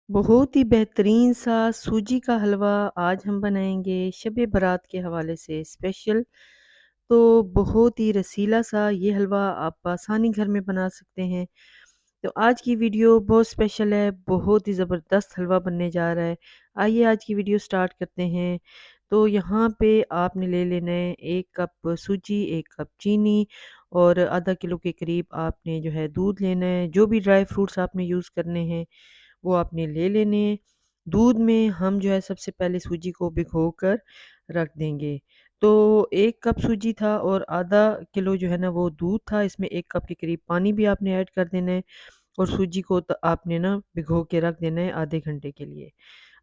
बहुत ही बेहतरीन सा सूजी का हलवा आज हम बनाएंगे शब बारात के हवाले से स्पेशल। तो बहुत ही रसीला सा ये हलवा आप आसानी घर में बना सकते हैं। तो आज की वीडियो बहुत स्पेशल है, बहुत ही ज़बरदस्त हलवा बनने जा रहा है। आइए आज की वीडियो स्टार्ट करते हैं। तो यहाँ पे आपने ले लेना है 1 कप सूजी, 1 कप चीनी और आधा किलो के करीब आपने जो है दूध लेना है। जो भी ड्राई फ्रूट्स आपने यूज़ करने हैं वो आपने ले लेने हैं। दूध में हम जो है सबसे पहले सूजी को भिगोकर रख देंगे। तो 1 कप सूजी था और आधा किलो जो है ना वो दूध था। इसमें 1 कप के करीब पानी भी आपने ऐड कर देना है और सूजी को आपने ना भिगो के रख देना है आधे घंटे के लिए।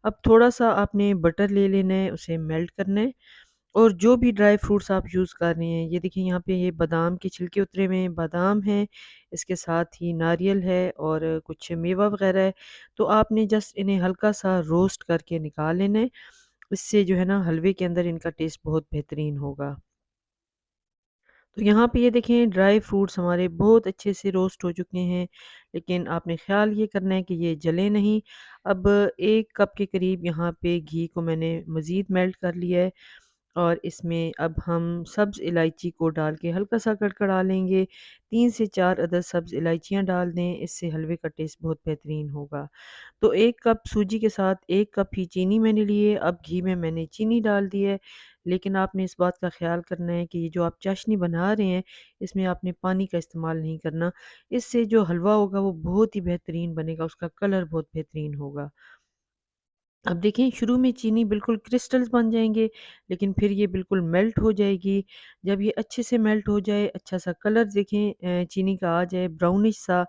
अब थोड़ा-सा आपने बटर ले लेना है, उसे मेल्ट करना है और जो भी ड्राई फ्रूट्स आप यूज़ कर रहे हैं, ये देखिए यहाँ पे ये बादाम के छिलके उतरे हुए हैं, बादाम हैं, इसके साथ ही नारियल है और कुछ मेवा वगैरह है। तो आपने जस्ट इन्हें हल्का-सा रोस्ट करके निकाल लेना है। इससे जो है ना हलवे के अंदर इनका टेस्ट बहुत बेहतरीन होगा। तो यहाँ पे ये देखें ड्राई फ्रूट्स हमारे बहुत अच्छे से रोस्ट हो चुके हैं, लेकिन आपने ख़्याल ये करना है कि ये जले नहीं। अब 1 कप के करीब यहाँ पे घी को मैंने मज़ीद मेल्ट कर लिया है और इसमें अब हम सब्ज़ इलायची को डाल के हल्का-सा कड़कड़ा लेंगे। 3 से 4 अदद सब्ज़ इलायचियाँ डाल दें, इससे हलवे का टेस्ट बहुत बेहतरीन होगा। तो 1 कप सूजी के साथ 1 कप ही चीनी मैंने ली है, अब घी में मैंने चीनी डाल दी है। लेकिन आपने इस बात का ख़्याल करना है कि ये जो आप चाशनी बना रहे हैं, इसमें आपने पानी का इस्तेमाल नहीं करना। इससे जो हलवा होगा वो बहुत ही बेहतरीन बनेगा, उसका कलर बहुत बेहतरीन होगा। अब देखें शुरू में चीनी बिल्कुल क्रिस्टल्स बन जाएँगे, लेकिन फिर ये बिल्कुल मेल्ट हो जाएगी। जब ये अच्छे से मेल्ट हो जाए, अच्छा-सा कलर देखें चीनी का आ जाए ब्राउनिश सा,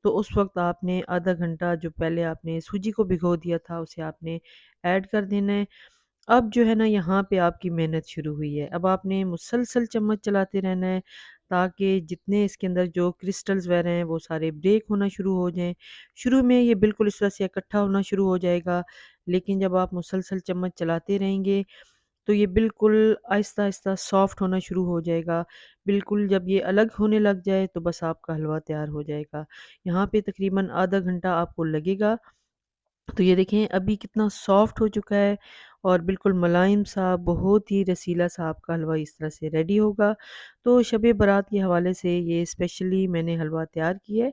तो उस वक़्त आपने आधा घंटा जो पहले आपने सूजी को भिगो दिया था, उसे आपने ऐड कर देना है। अब जो है ना यहाँ पे आपकी मेहनत शुरू हुई है। अब आपने मुसलसल चम्मच चलाते रहना है ताकि जितने इसके अंदर जो क्रिस्टल्स वगैरह हैं वो सारे ब्रेक होना शुरू हो जाएँ। शुरू में ये बिल्कुल इस तरह से इकट्ठा होना शुरू हो जाएगा, लेकिन जब आप मुसलसल चम्मच चलाते रहेंगे तो ये बिल्कुल आहिस्ता-आहिस्ता सॉफ्ट होना शुरू हो जाएगा। बिल्कुल जब ये अलग होने लग जाए तो बस आपका हलवा तैयार हो जाएगा। यहाँ पे तकरीबन आधा घंटा आपको लगेगा। तो ये देखें अभी कितना सॉफ्ट हो चुका है और बिल्कुल मुलायम सा बहुत ही रसीला सा आपका हलवा इस तरह से रेडी होगा। तो शब बारात के हवाले से ये स्पेशली मैंने हलवा तैयार किया है।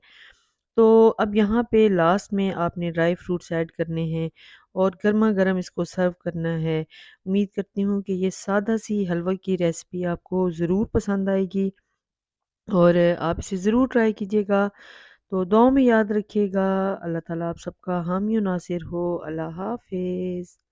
तो अब यहाँ पे लास्ट में आपने ड्राई फ्रूट्स ऐड करने हैं और गरमा-गरम इसको सर्व करना है। उम्मीद करती हूँ कि ये सादा सी हलवा की रेसिपी आपको ज़रूर पसंद आएगी और आप इसे ज़रूर ट्राई कीजिएगा। तो दुआओं में याद रखिएगा। अल्लाह ताला आप सबका हामी और नासिर हो। अल्लाह हाफ़िज़।